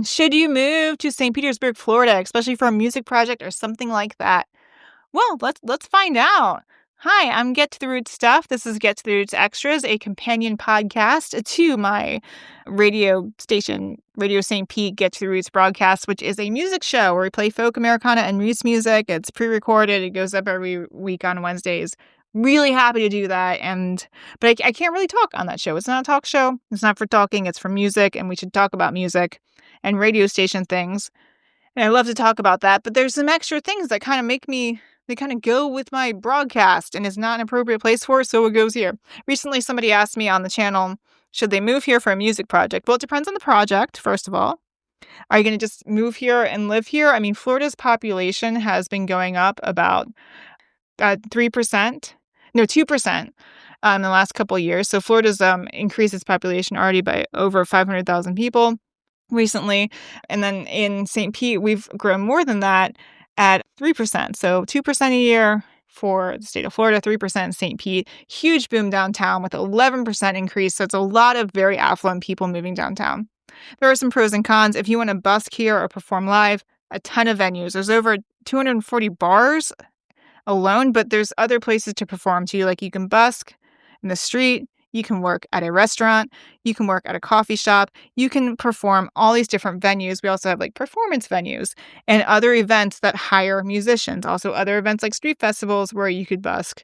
Should you move to St. Petersburg, Florida, especially for a music project or something like that? Well, let's find out. Hi, I'm Get to the Roots Stuff. This is Get to the Roots Extras, a companion podcast to my radio station, Radio St. Pete Get to the Roots broadcast, which is a music show where we play folk Americana and roots music. It's pre-recorded. It goes up every week on Wednesdays. Really happy to do that, but I can't really talk on that show. It's not a talk show. It's not for talking. It's for music, and we should talk about music and radio station things. And I love to talk about that, but there's some extra things that kind of they kind of go with my broadcast, and it's not an appropriate place for it, so it goes here. Recently, somebody asked me on the channel, should they move here for a music project? Well, it depends on the project, first of all. Are you going to just move here and live here? I mean, Florida's population has been going up about 3%. No, 2% in the last couple of years. So Florida's increased its population already by over 500,000 people recently. And then in St. Pete, we've grown more than that at 3%. So 2% a year for the state of Florida, 3% in St. Pete. Huge boom downtown with 11% increase. So it's a lot of very affluent people moving downtown. There are some pros and cons. If you want to busk here or perform live, a ton of venues. There's over 240 bars alone, but there's other places to perform too. Like you can busk in the street, you can work at a restaurant, you can work at a coffee shop, you can perform all these different venues. We also have like performance venues and other events that hire musicians. Also other events like street festivals where you could busk,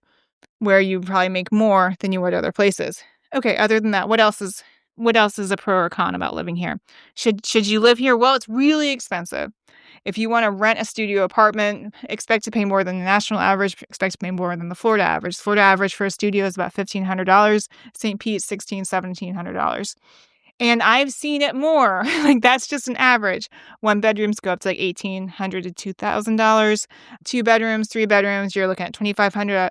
where you probably make more than you would other places. Okay, other than that, what else is a pro or con about living here? Should you live here? Well, it's really expensive. If you want to rent a studio apartment, expect to pay more than the national average, expect to pay more than the Florida average. Florida average for a studio is about $1,500. St. Pete, $1,600, $1,700. And I've seen it more. Like that's just an average. One bedrooms go up to like $1,800 to $2,000. 2 bedrooms, 3 bedrooms, you're looking at $2,500,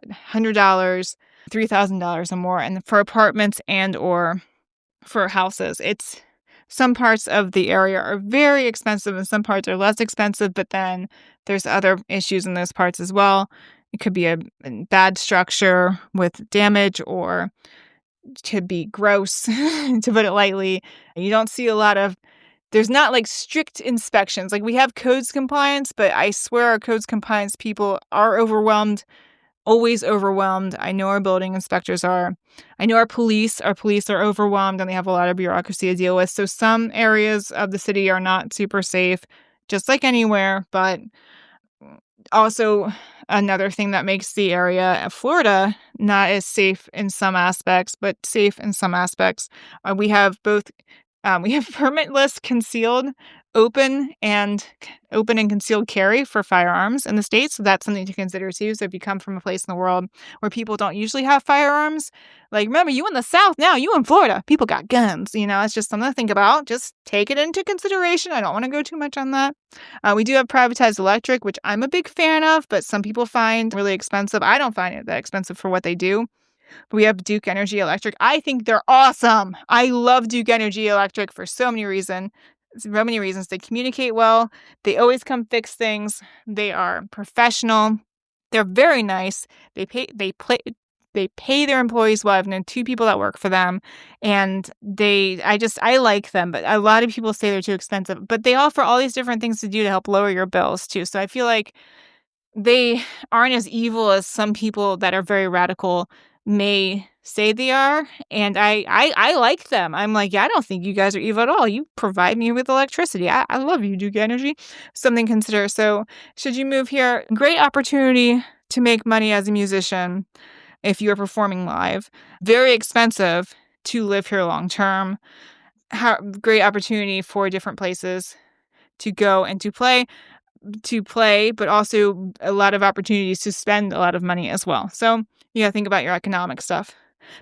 $3,000 or more. And for apartments and or for houses, some parts of the area are very expensive and some parts are less expensive, but then there's other issues in those parts as well. It could be a bad structure with damage, or it could be gross, to put it lightly. You don't see there's not like strict inspections. Like we have codes compliance, but I swear our codes compliance people are overwhelmed. Always overwhelmed. I know our building inspectors are. I know our police are overwhelmed and they have a lot of bureaucracy to deal with. So some areas of the city are not super safe, just like anywhere. But also another thing that makes the area of Florida not as safe in some aspects, but safe in some aspects. We have permitless concealed open and concealed carry for firearms in the States. So that's something to consider too. So if you come from a place in the world where people don't usually have firearms, like remember, you in the South now, you in Florida, people got guns, it's just something to think about. Just take it into consideration. I don't want to go too much on that. We do have privatized electric, which I'm a big fan of, but some people find really expensive. I don't find it that expensive for what they do. We have Duke Energy Electric. I think they're awesome. I love Duke Energy Electric for so many reasons. They communicate well. They always come fix things. They are professional. They're very nice. They pay their employees well. I've known 2 people that work for them, and I like them, but a lot of people say they're too expensive. But they offer all these different things to do to help lower your bills too. So I feel like they aren't as evil as some people that are very radical may say they are, and I like them. I'm like, yeah, I don't think you guys are evil at all. You provide me with electricity. I love you, Duke Energy. Something to consider. So should you move here? Great opportunity to make money as a musician if you are performing live. Very expensive to live here long term. Great opportunity for different places to go and to play, but also a lot of opportunities to spend a lot of money as well. So you gotta think about your economic stuff.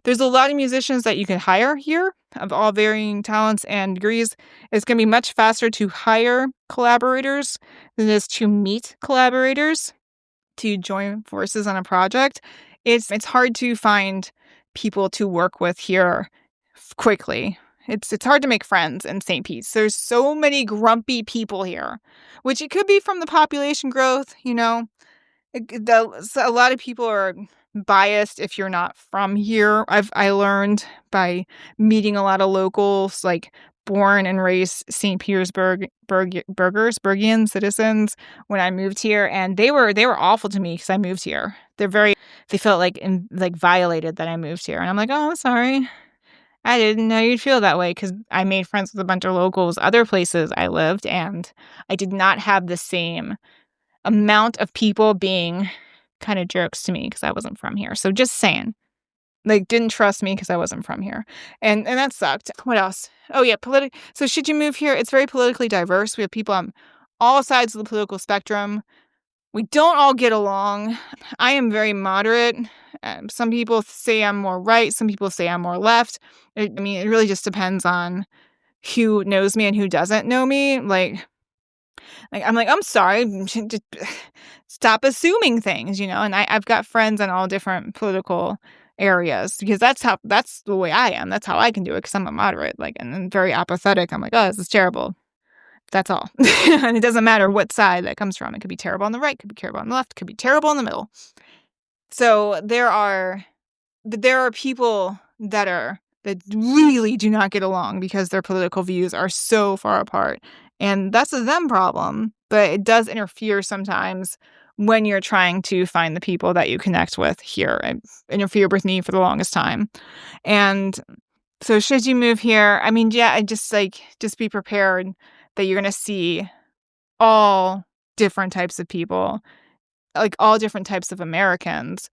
There's a lot of musicians that you can hire here of all varying talents and degrees. It's going to be much faster to hire collaborators than it is to meet collaborators to join forces on a project. It's hard to find people to work with here quickly. It's hard to make friends in St. Pete. There's so many grumpy people here, which it could be from the population growth, A lot of people are biased if you're not from here. I learned by meeting a lot of locals, like born and raised St. Petersburg Bergian citizens when I moved here, and they were awful to me because I moved here. They felt like violated that I moved here, and I'm like, "Oh, I'm sorry. I didn't know you'd feel that way," because I made friends with a bunch of locals other places I lived, and I did not have the same amount of people being kinda jerks to me because I wasn't from here. So just saying. Like, didn't trust me because I wasn't from here, and that sucked. What else? Oh, yeah, so should you move here? It's very politically diverse. We have people on all sides of the political spectrum. We don't all get along. I am very moderate. Some people say I'm more right, some people say I'm more left. It really just depends on who knows me and who doesn't know me. I'm like, "I'm sorry, just stop assuming things," and I've got friends in all different political areas because that's the way I am. That's how I can do it because I'm a moderate, and very apathetic. I'm like, "Oh, this is terrible." That's all. And it doesn't matter what side that comes from. It could be terrible on the right, could be terrible on the left, could be terrible in the middle. So there are people that really do not get along because their political views are so far apart. And that's a them problem, but it does interfere sometimes when you're trying to find the people that you connect with here. It interfered with me for the longest time. And so should you move here? Yeah, just be prepared that you're going to see all different types of people, like all different types of Americans,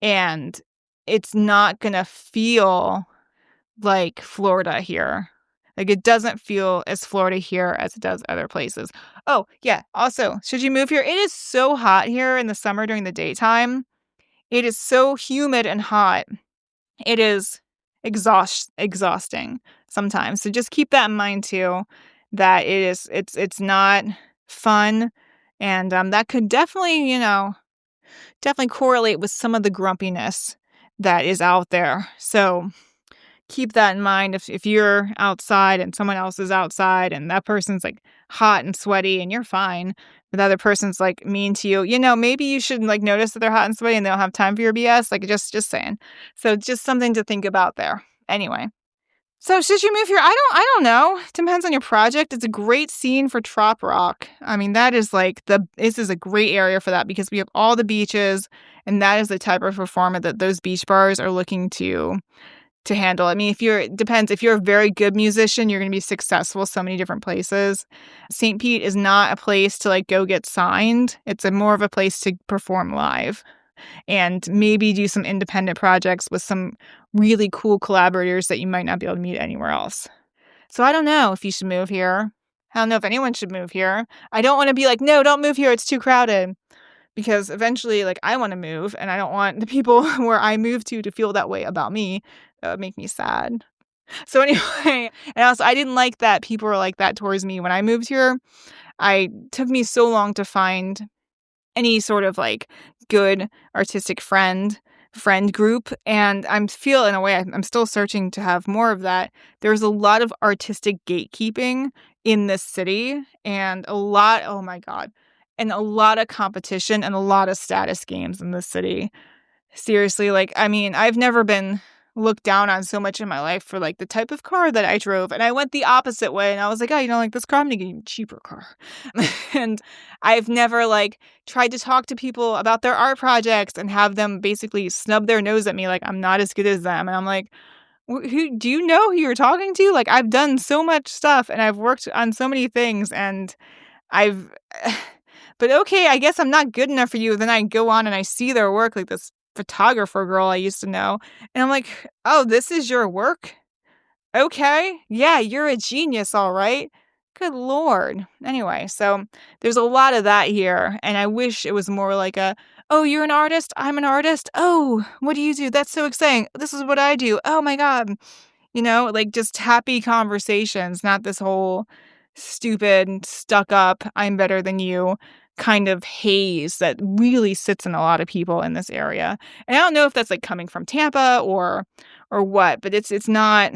and it's not going to feel like Florida here. Like, it doesn't feel as Florida here as it does other places. Oh, yeah. Also, should you move here? It is so hot here in the summer during the daytime. It is so humid and hot. It is exhausting sometimes. So just keep that in mind too, that it's not fun, and that could definitely correlate with some of the grumpiness that is out there. So keep that in mind if you're outside and someone else is outside and that person's like hot and sweaty and you're fine, but the other person's like mean to you, maybe you should like notice that they're hot and sweaty and they don't have time for your BS. Like, just saying. So just something to think about there. Anyway. So should you move here? I don't know. Depends on your project. It's a great scene for Trop Rock. That is this is a great area for that because we have all the beaches, and that is the type of performer that those beach bars are looking to handle. Depends. If you're a very good musician, you're going to be successful so many different places. St. Pete is not a place to go get signed. It's more of a place to perform live and maybe do some independent projects with some really cool collaborators that you might not be able to meet anywhere else. So I don't know if you should move here. I don't know if anyone should move here. I don't want to be like, no, don't move here. It's too crowded. Because eventually, I want to move, and I don't want the people where I move to feel that way about me. That would make me sad. So anyway, and also I didn't like that people were like that towards me when I moved here. Took me so long to find any sort of good artistic friend group, and I'm still searching to have more of that. There's a lot of artistic gatekeeping in this city, and oh my God, and a lot of competition and a lot of status games in this city. Seriously, I've never been looked down on so much in my life for the type of car that I drove, and I went the opposite way, and I was like, oh, this car, I'm gonna get you a cheaper car. And I've never tried to talk to people about their art projects and have them basically snub their nose at me like I'm not as good as them, and I'm like, who do you know who you're talking to? I've done so much stuff and I've worked on so many things, and I've but okay, I guess I'm not good enough for you. Then I go on and I see their work, like this photographer girl I used to know, and I'm like, oh, this is your work? Okay, yeah, you're a genius, all right. Good Lord. Anyway, so there's a lot of that here, and I wish it was more like oh, you're an artist, I'm an artist. Oh, what do you do? That's so exciting. This is what I do. Oh my God. Just happy conversations, not this whole stupid, stuck up, I'm better than you kind of haze that really sits in a lot of people in this area. And I don't know if that's coming from Tampa or what, but it's not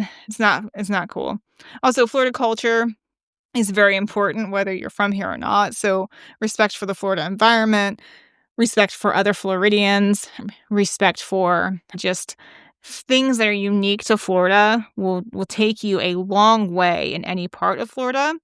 cool. Also, Florida culture is very important whether you're from here or not. So respect for the Florida environment, respect for other Floridians, respect for just things that are unique to Florida will take you a long way in any part of Florida.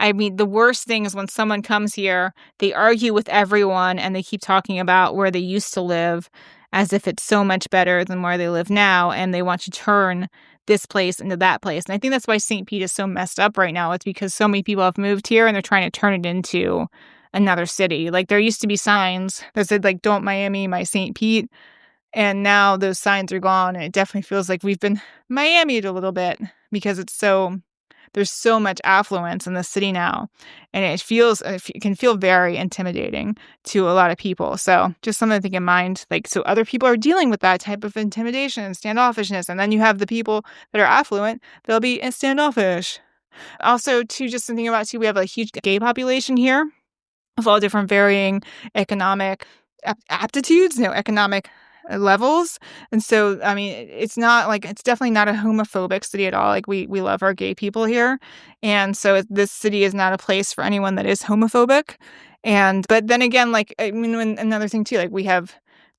I mean, the worst thing is when someone comes here, they argue with everyone and they keep talking about where they used to live as if it's so much better than where they live now, and they want to turn this place into that place. And I think that's why St. Pete is so messed up right now. It's because so many people have moved here and they're trying to turn it into another city. Like, there used to be signs that said, like, "Don't Miami my St. Pete." And now those signs are gone, and it definitely feels like we've been Miami'd a little bit because there's so much affluence in the city now, and it can feel very intimidating to a lot of people. So just something to think in mind. Like, so other people are dealing with that type of intimidation and standoffishness, and then you have the people that are affluent, they'll be standoffish. Also, too, just thinking about too, we have a huge gay population here of all different varying economic aptitudes, economic levels. And so, I mean, it's definitely not a homophobic city at all. Like, we love our gay people here. And so this city is not a place for anyone that is homophobic. But then again, like, I mean, another thing too, like,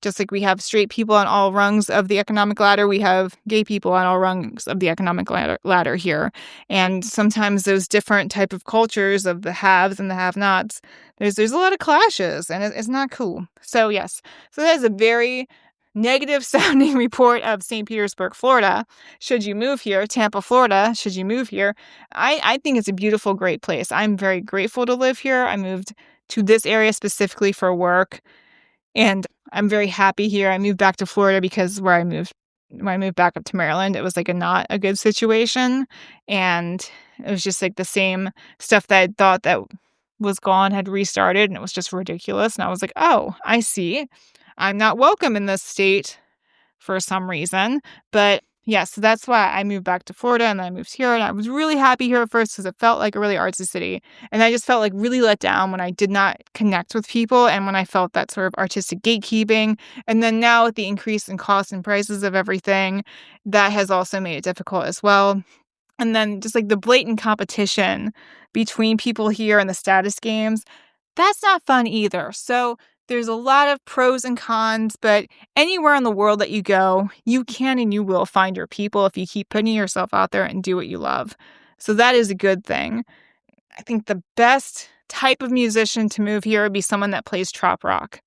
just like we have straight people on all rungs of the economic ladder, we have gay people on all rungs of the economic ladder here. And sometimes those different type of cultures of the haves and the have-nots, there's a lot of clashes, and it's not cool. So yes, so that is a very negative sounding report of St. Petersburg, Florida. Should you move here? Tampa, Florida, should you move here? I think it's a beautiful, great place. I'm very grateful to live here. I moved to this area specifically for work, and I'm very happy here. I moved back to Florida because when I moved back up to Maryland, it was like not a good situation. And it was just like the same stuff that I thought that was gone had restarted, and it was just ridiculous. And I was like, oh, I see. I'm not welcome in this state for some reason. But yeah, so that's why I moved back to Florida, and then I moved here, and I was really happy here at first because it felt like a really artsy city. And I just felt like really let down when I did not connect with people and when I felt that sort of artistic gatekeeping. And then now with the increase in costs and prices of everything, that has also made it difficult as well. And then just like the blatant competition between people here and the status games, that's not fun either. So there's a lot of pros and cons, but anywhere in the world that you go, you can and you will find your people if you keep putting yourself out there and do what you love. So that is a good thing. I think the best type of musician to move here would be someone that plays Trop Rock.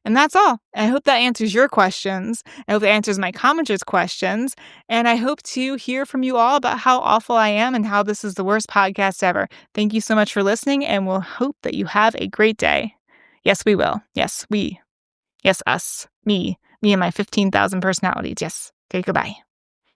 And that's all. I hope that answers your questions. I hope it answers my commenters' questions. And I hope to hear from you all about how awful I am and how this is the worst podcast ever. Thank you so much for listening, and we'll hope that you have a great day. Yes, we will. Yes, we. Yes, us. Me and my 15,000 personalities. Yes. Okay, goodbye.